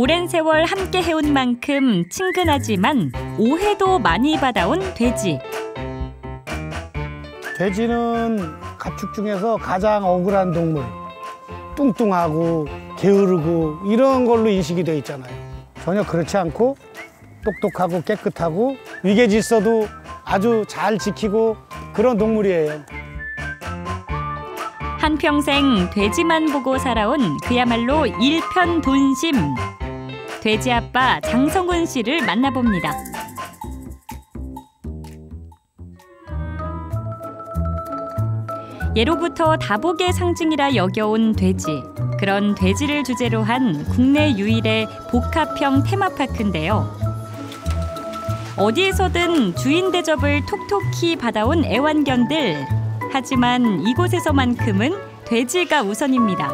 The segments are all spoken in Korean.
오랜 세월 함께 해온 만큼 친근하지만 오해도 많이 받아온 돼지. 돼지는 가축 중에서 가장 억울한 동물. 뚱뚱하고 게으르고 이런 걸로 인식이 돼 있잖아요. 전혀 그렇지 않고 똑똑하고 깨끗하고 위계 질서도 아주 잘 지키고 그런 동물이에요. 한평생 돼지만 보고 살아온 그야말로 일편돈심. 돼지 아빠 장성훈 씨를 만나봅니다. 예로부터 다복의 상징이라 여겨온 돼지. 그런 돼지를 주제로 한 국내 유일의 복합형 테마파크인데요. 어디에서든 주인 대접을 톡톡히 받아온 애완견들. 하지만 이곳에서만큼은 돼지가 우선입니다.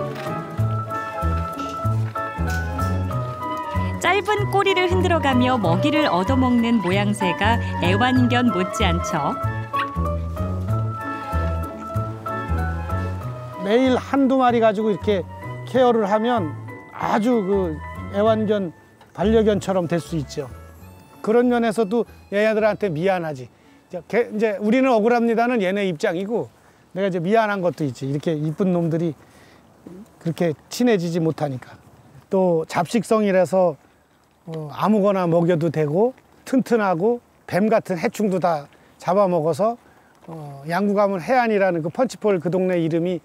짧은 꼬리를 흔들어가며 먹이를 얻어먹는 모양새가 애완견 못지않죠. 매일 한두 마리 가지고 이렇게 케어를 하면 아주 그 애완견, 반려견처럼 될 수 있죠. 그런 면에서도 얘네들한테 미안하지. 이제 우리는 억울합니다는 얘네 입장이고 내가 이제 미안한 것도 있지. 이렇게 이쁜 놈들이 그렇게 친해지지 못하니까. 또 잡식성이라서 아무거나 먹여도 되고 튼튼하고 뱀 같은 해충도 다 잡아먹어서 양구 가면 해안이라는 그 펀치볼 그 동네 이름이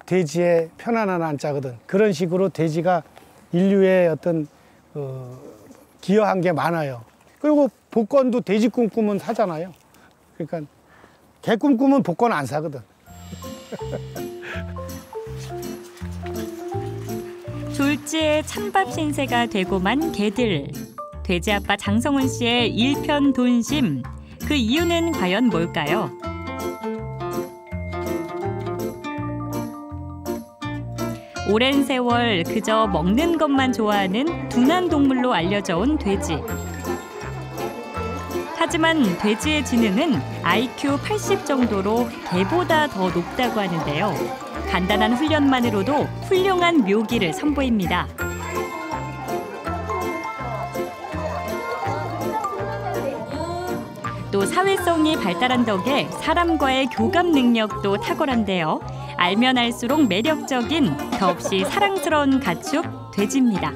돼지의 편안한 한자거든. 그런 식으로 돼지가 인류의 어떤 기여한 게 많아요. 그리고 복권도 돼지 꿈꾸면 사잖아요. 그러니까 개 꿈꾸면 복권 안 사거든. 졸지에 찬밥 신세가 되고만 개들. 돼지 아빠 장성훈 씨의 일편돈심. 그 이유는 과연 뭘까요? 오랜 세월 그저 먹는 것만 좋아하는 둔한 동물로 알려져 온 돼지. 하지만 돼지의 지능은 IQ 80 정도로 개보다 더 높다고 하는데요. 간단한 훈련만으로도 훌륭한 묘기를 선보입니다. 또 사회성이 발달한 덕에 사람과의 교감 능력도 탁월한데요. 알면 알수록 매력적인 더없이 사랑스러운 가축 돼지입니다.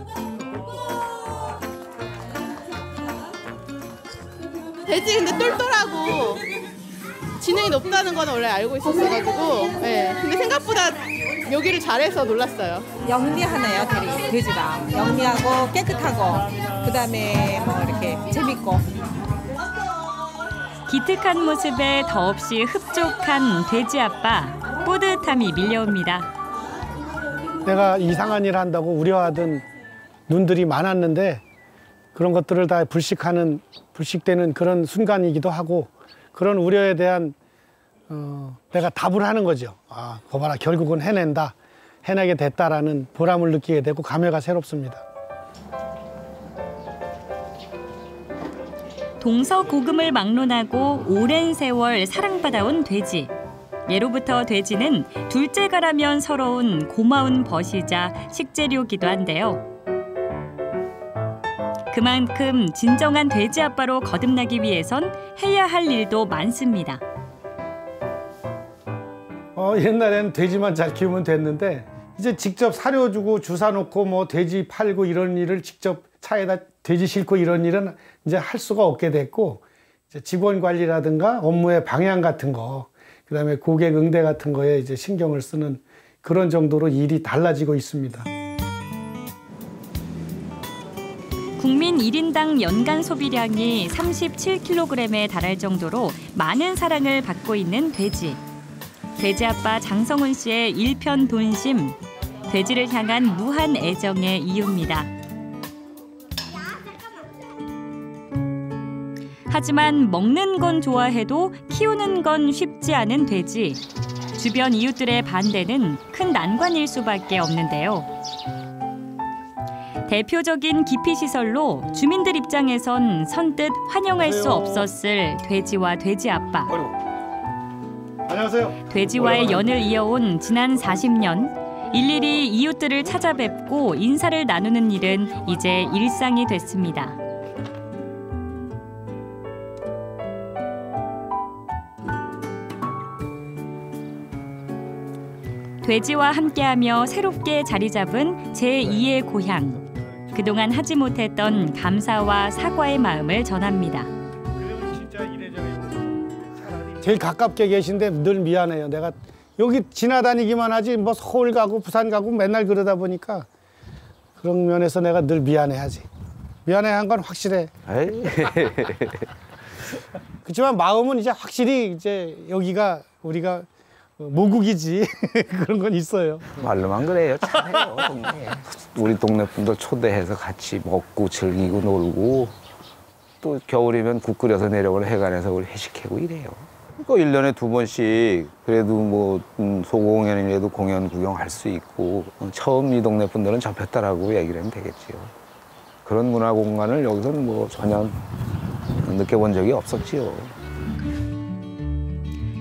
돼지 근데 똘똘하고 지능이 높다는 건 원래 알고 있었어가지고 네. 근데 생각보다 묘기를 잘해서 놀랐어요. 영리하네요, 돼지가. 영리하고 깨끗하고 그다음에 뭐 이렇게 재밌고. 기특한 모습에 더없이 흡족한 돼지 아빠. 뿌듯함이 밀려옵니다. 내가 이상한 일 한다고 우려하던 눈들이 많았는데 그런 것들을 다 불식되는 그런 순간이기도 하고 그런 우려에 대한 내가 답을 하는 거죠. 아, 거봐라 결국은 해낸다. 해내게 됐다라는 보람을 느끼게 되고 감회가 새롭습니다. 동서고금을 막론하고 오랜 세월 사랑받아온 돼지. 예로부터 돼지는 둘째가라면 서러운 고마운 벗이자 식재료기도 한데요. 그만큼 진정한 돼지 아빠로 거듭나기 위해선 해야 할 일도 많습니다. 옛날에는 돼지만 잘 키우면 됐는데 이제 직접 사료 주고 주사 놓고 뭐 돼지 팔고 이런 일을 직접 차에다 돼지 싣고 이런 일은 이제 할 수가 없게 됐고 이제 직원 관리라든가 업무의 방향 같은 거 그다음에 고객 응대 같은 거에 이제 신경을 쓰는 그런 정도로 일이 달라지고 있습니다. 국민 1인당 연간 소비량이 37kg에 달할 정도로 많은 사랑을 받고 있는 돼지. 돼지 아빠 장성훈 씨의 일편돈심. 돼지를 향한 무한 애정의 이유입니다. 하지만 먹는 건 좋아해도 키우는 건 쉽지 않은 돼지. 주변 이웃들의 반대는 큰 난관일 수밖에 없는데요. 대표적인 기피시설로 주민들 입장에선 선뜻 환영할 수 없었을 돼지와 돼지 아빠. 안녕하세요. 돼지와의 연을 이어온 지난 40년. 일일이 이웃들을 찾아뵙고 인사를 나누는 일은 이제 일상이 됐습니다. 돼지와 함께하며 새롭게 자리 잡은 제2의 고향. 그동안 하지 못했던 감사와 사과의 마음을 전합니다. 제일 가깝게 계신데 늘 미안해요. 내가 여기 지나다니기만 하지 뭐 서울 가고 부산 가고 맨날 그러다 보니까 그런 면에서 내가 늘 미안해하지. 미안해한 건 확실해. 그렇지만 마음은 이제 확실히 이제 여기가 우리가 모국이지. 그런 건 있어요. 말로만 그래요. 잘해요, 동네. 우리 동네 분들 초대해서 같이 먹고 즐기고 놀고 또 겨울이면 국 끓여서 내려오는 해관에서 우리 회식하고 이래요. 그 1년에 2번씩 그래도 뭐 소공연이라도 공연 구경할 수 있고 처음 이 동네 분들은 접했다라고 얘기를 하면 되겠지요. 그런 문화 공간을 여기서는 뭐 전혀 느껴본 적이 없었지요.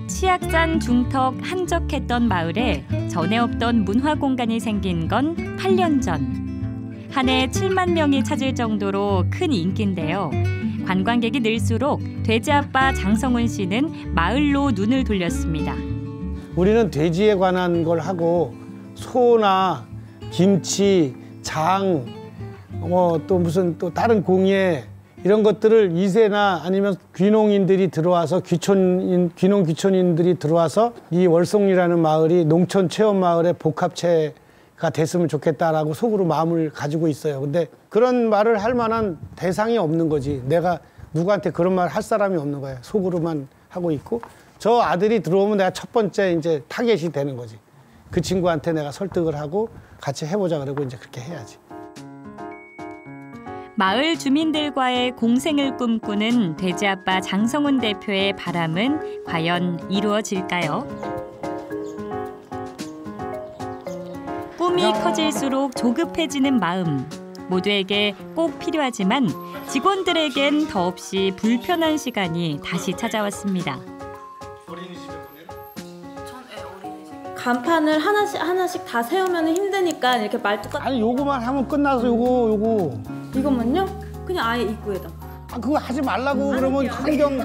치악산 중턱 한적했던 마을에 전에 없던 문화 공간이 생긴 건 8년 전. 한 해 7만 명이 찾을 정도로 큰 인기인데요. 관광객이 늘수록 돼지아빠 장성훈 씨는 마을로 눈을 돌렸습니다. 우리는 돼지에 관한 걸 하고 소나 김치, 장, 또 무슨 또 다른 공예 이런 것들을 2세나 아니면 귀농인들이 들어와서 귀농 귀촌인들이 들어와서 이 월송리라는 마을이 농촌 체험 마을의 복합체가 됐으면 좋겠다라고 속으로 마음을 가지고 있어요. 근데 그런 말을 할 만한 대상이 없는 거지. 내가 누구한테 그런 말 할 사람이 없는 거야. 속으로만 하고 있고 저 아들이 들어오면 내가 첫 번째 이제 타겟이 되는 거지. 그 친구한테 내가 설득을 하고 같이 해보자 그러고 이제 그렇게 해야지. 마을 주민들과의 공생을 꿈꾸는 돼지아빠 장성훈 대표의 바람은 과연 이루어질까요? 꿈이 커질수록 조급해지는 마음. 모두에게 꼭 필요하지만 직원들에겐 더없이 불편한 시간이 다시 찾아왔습니다. 간판을 하나씩 다 세우면 힘드니까 이렇게 말뚝같이. 아니 요거만 하면 끝나서 요거. 이것만요? 그냥 아예 입구에다. 그거 하지 말라고 그러면 환경.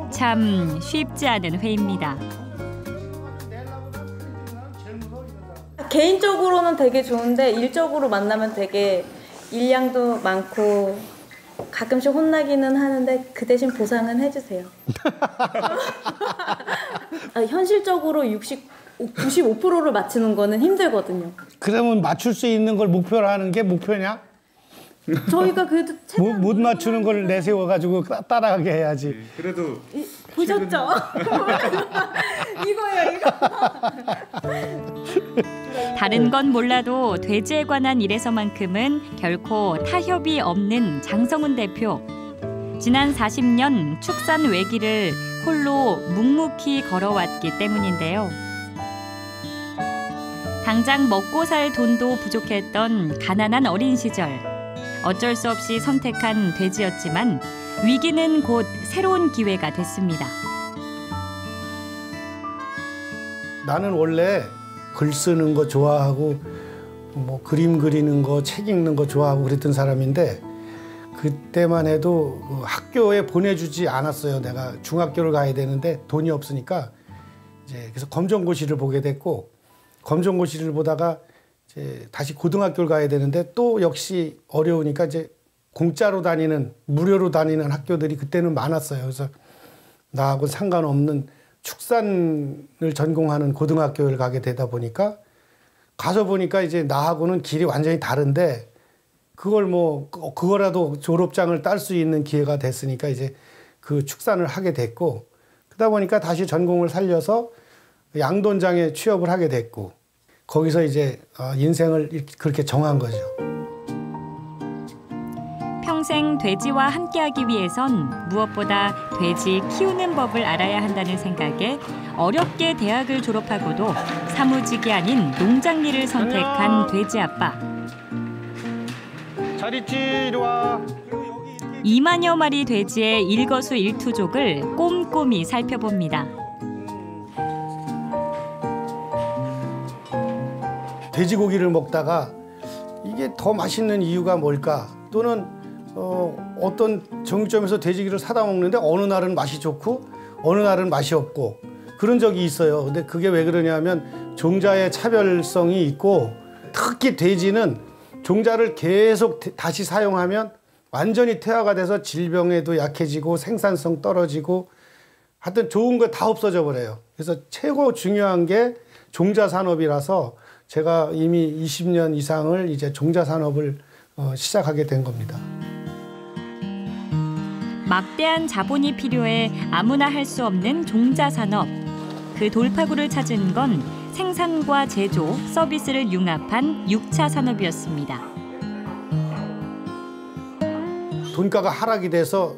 참 쉽지 않은 회의입니다. 개인적으로는 되게 좋은데 일적으로 만나면 되게 일량도 많고 가끔씩 혼나기는 하는데 그 대신 보상은 해주세요. 현실적으로 95%를 맞추는 거는 힘들거든요. 그러면 맞출 수 있는 걸 목표로 하는 게 목표냐? 저희가 그래도 못 맞추는 걸 내세워가지고 따라가게 해야지. 그래도 보셨죠? 이거예요, 이거. 다른 건 몰라도 돼지에 관한 일에서만큼은 결코 타협이 없는 장성훈 대표. 지난 40년 축산 외길을 홀로 묵묵히 걸어왔기 때문인데요. 당장 먹고 살 돈도 부족했던 가난한 어린 시절. 어쩔 수 없이 선택한 돼지였지만 위기는 곧 새로운 기회가 됐습니다. 나는 원래 글 쓰는 거 좋아하고 뭐 그림 그리는 거, 책 읽는 거 좋아하고 그랬던 사람인데 그때만 해도 학교에 보내주지 않았어요. 내가 중학교를 가야 되는데 돈이 없으니까 이제 그래서 검정고시를 보게 됐고 검정고시를 보다가 이제 다시 고등학교를 가야 되는데 또 역시 어려우니까 이제 공짜로 다니는 무료로 다니는 학교들이 그때는 많았어요. 그래서 나하고 상관없는 축산을 전공하는 고등학교를 가게 되다 보니까 가서 보니까 이제 나하고는 길이 완전히 다른데 그거라도 졸업장을 딸 수 있는 기회가 됐으니까 이제 그 축산을 하게 됐고 그러다 보니까 다시 전공을 살려서 양돈장에 취업을 하게 됐고 거기서 이제 인생을 그렇게 정한 거죠. 평생 돼지와 함께하기 위해선 무엇보다 돼지 키우는 법을 알아야 한다는 생각에 어렵게 대학을 졸업하고도 사무직이 아닌 농장 일을 선택한 돼지아빠. 잘 있지? 이리 와. 2만여 마리 돼지의 일거수일투족을 꼼꼼히 살펴봅니다. 돼지고기를 먹다가 이게 더 맛있는 이유가 뭘까? 또는 어떤 정육점에서 돼지고기를 사다 먹는데 어느 날은 맛이 좋고 어느 날은 맛이 없고 그런 적이 있어요. 근데 그게 왜 그러냐면 종자의 차별성이 있고 특히 돼지는 종자를 계속 다시 사용하면 완전히 퇴화가 돼서 질병에도 약해지고 생산성 떨어지고 하여튼 좋은 거 다 없어져 버려요. 그래서 최고 중요한 게 종자 산업이라서 제가 이미 20년 이상을 이제 종자 산업을 시작하게 된 겁니다. 막대한 자본이 필요해 아무나 할 수 없는 종자 산업. 그 돌파구를 찾은 건 생산과 제조, 서비스를 융합한 6차 산업이었습니다. 돈가가 하락이 돼서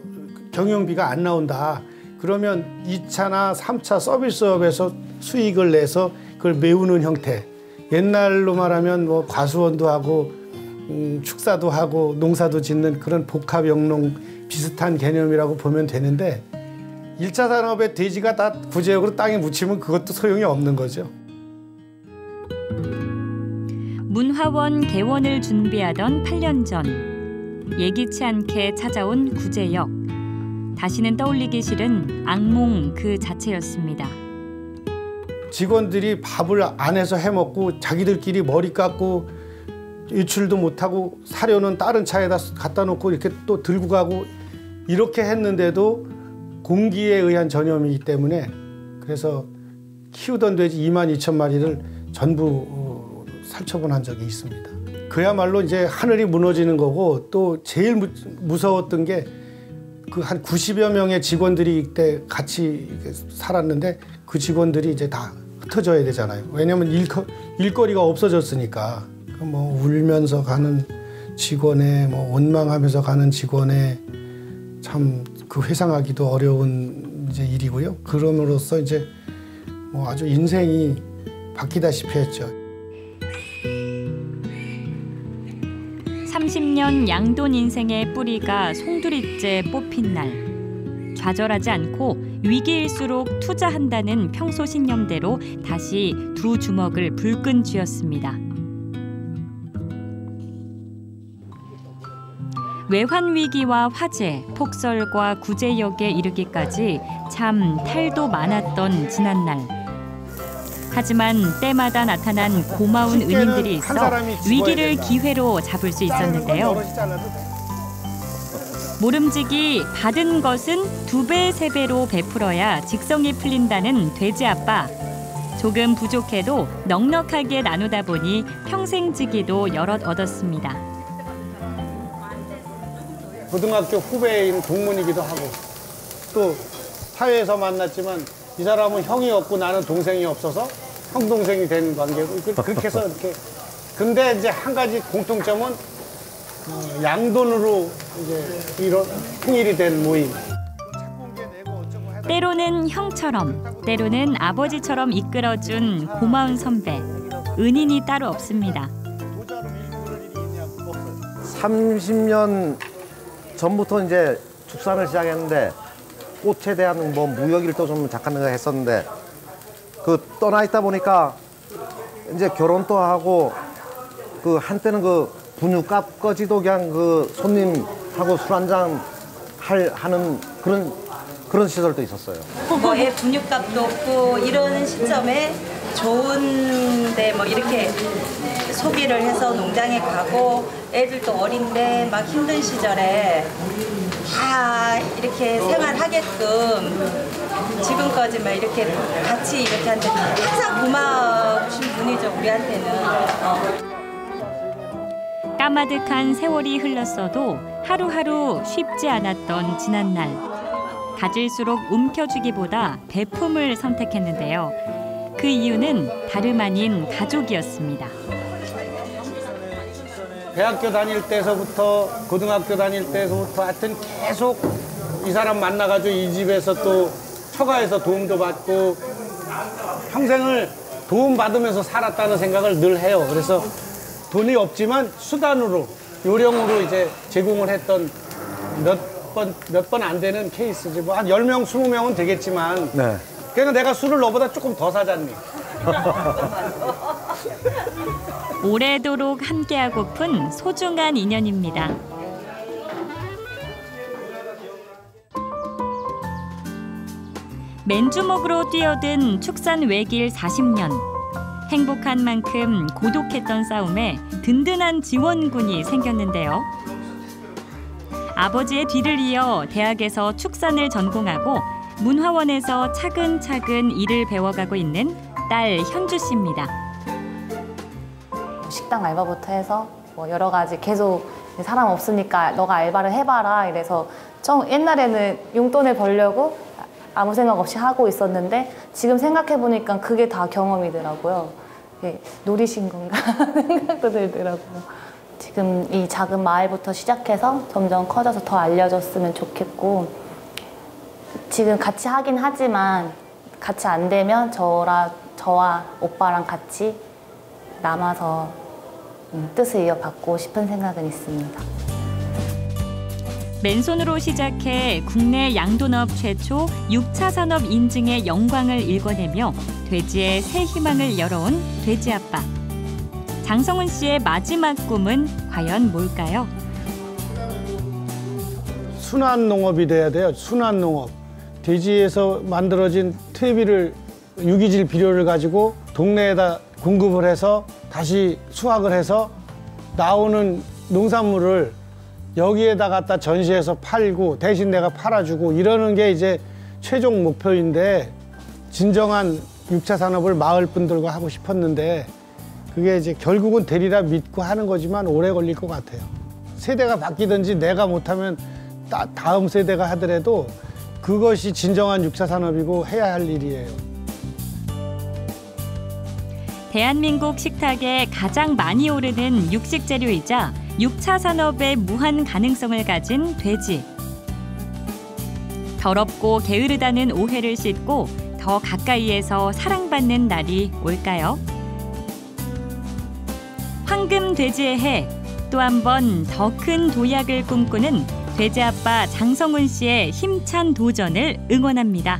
경영비가 안 나온다. 그러면 2차나 3차 서비스업에서 수익을 내서 그걸 메우는 형태. 옛날로 말하면 뭐 과수원도 하고 축사도 하고 농사도 짓는 그런 복합 영농 비슷한 개념이라고 보면 되는데 1차 산업에 돼지가 다 구제역으로 땅에 묻히면 그것도 소용이 없는 거죠. 문화원 개원을 준비하던 8년 전 예기치 않게 찾아온 구제역. 다시는 떠올리기 싫은 악몽 그 자체였습니다. 직원들이 밥을 안에서 해먹고 자기들끼리 머리 깎고 유출도 못하고 사료는 다른 차에다 갖다 놓고 이렇게 또 들고 가고 이렇게 했는데도 공기에 의한 전염이기 때문에 그래서 키우던 돼지 22,000마리를 전부 살처분한 적이 있습니다. 그야말로 이제 하늘이 무너지는 거고 또 제일 무서웠던 게 그 한 90여 명의 직원들이 이때 같이 살았는데 그 직원들이 이제 다 흩어져야 되잖아요. 왜냐하면 일거리가 없어졌으니까. 뭐 울면서 가는 직원에 뭐 원망하면서 가는 직원에 참 그 회상하기도 어려운 이제 일이고요. 그럼으로써 이제 뭐 아주 인생이 바뀌다시피 했죠. 30년 양돈 인생의 뿌리가 송두리째 뽑힌 날. 좌절하지 않고 위기일수록 투자한다는 평소 신념대로 다시 두 주먹을 불끈 쥐었습니다. 외환 위기와 화재, 폭설과 구제역에 이르기까지 참 탈도 많았던 지난날. 하지만 때마다 나타난 고마운 은인들이 있어 위기를 기회로 잡을 수 있었는데요. 모름지기 받은 것은 2배, 3배로 베풀어야 직성이 풀린다는 돼지 아빠. 조금 부족해도 넉넉하게 나누다 보니 평생지기도 여럿 얻었습니다. 고등학교 후배인 동문이기도 하고 또 사회에서 만났지만 이 사람은 형이 없고 나는 동생이 없어서 형 동생이 된 관계고 그렇게 해서 이렇게. 근데 이제 한 가지 공통점은 양돈으로 이제 이런 통일이 된 모임. 때로는 형처럼, 때로는 아버지처럼 이끌어준 고마운 선배. 은인이 따로 없습니다. 30년 전부터 이제 축산을 시작했는데 꽃에 대한 뭐 무역 일도 좀 잠깐 했었는데 그 떠나 있다 보니까 이제 결혼도 하고 그 한때는 그 분유값까지도 그냥 그 손님하고 술 한잔 하는 그런 시절도 있었어요. 뭐 애 분유값도 없고 이러는 시점에 좋은데 뭐 이렇게 소비를 해서 농장에 가고 애들도 어린데 막 힘든 시절에 다 이렇게 생활하게끔 지금까지 막 이렇게 같이 이렇게 하는데 항상 고마우신 분이죠, 우리한테는. 까마득한 세월이 흘렀어도 하루하루 쉽지 않았던 지난날. 가질수록 움켜쥐기보다 베품을 선택했는데요. 그 이유는 다름 아닌 가족이었습니다. 대학교 다닐 때서부터 고등학교 다닐 때서부터 하여튼 계속 이 사람 만나가지고 이 집에서 또 처가에서 도움도 받고 평생을 도움받으면서 살았다는 생각을 늘 해요. 그래서 돈이 없지만 수단으로 요령으로 이제 제공을 했던 몇 번 안 되는 케이스지. 뭐 한 10명, 20명은 되겠지만 네. 그러니까 내가 술을 너보다 조금 더 사잖니. 오래도록 함께하고픈 소중한 인연입니다. 맨주먹으로 뛰어든 축산 외길 40년. 행복한 만큼 고독했던 싸움에 든든한 지원군이 생겼는데요. 아버지의 뒤를 이어 대학에서 축산을 전공하고 문화원에서 차근차근 일을 배워가고 있는 딸 현주 씨입니다. 식당 알바부터 해서 뭐 여러 가지 계속 사람 없으니까 너가 알바를 해봐라 이래서 옛날에는 용돈을 벌려고 아무 생각 없이 하고 있었는데 지금 생각해보니까 그게 다 경험이더라고요. 노리신 건가 생각도 들더라고요. 지금 이 작은 마을부터 시작해서 점점 커져서 더 알려졌으면 좋겠고 지금 같이 하긴 하지만 같이 안 되면 저와 오빠랑 같이 남아서 뜻을 이어받고 싶은 생각은 있습니다. 맨손으로 시작해 국내 양돈업 최초 6차 산업 인증의 영광을 일궈내며 돼지의 새 희망을 열어온 돼지 아빠. 장성훈 씨의 마지막 꿈은 과연 뭘까요? 순환 농업이 돼야 돼요. 순환 농업. 돼지에서 만들어진 퇴비를 유기질 비료를 가지고 동네에다 공급을 해서 다시 수확을 해서 나오는 농산물을 여기에다 갖다 전시해서 팔고 대신 내가 팔아주고 이러는 게 이제 최종 목표인데 진정한 6차 산업을 마을 분들과 하고 싶었는데 그게 이제 결국은 되리라 믿고 하는 거지만 오래 걸릴 것 같아요. 세대가 바뀌든지 내가 못하면 다음 세대가 하더라도 그것이 진정한 6차 산업이고 해야 할 일이에요. 대한민국 식탁에 가장 많이 오르는 육식 재료이자 6차 산업의 무한 가능성을 가진 돼지. 더럽고 게으르다는 오해를 씻고 더 가까이에서 사랑받는 날이 올까요? 황금 돼지의 해, 또 한 번 더 큰 도약을 꿈꾸는 돼지 아빠 장성훈 씨의 힘찬 도전을 응원합니다.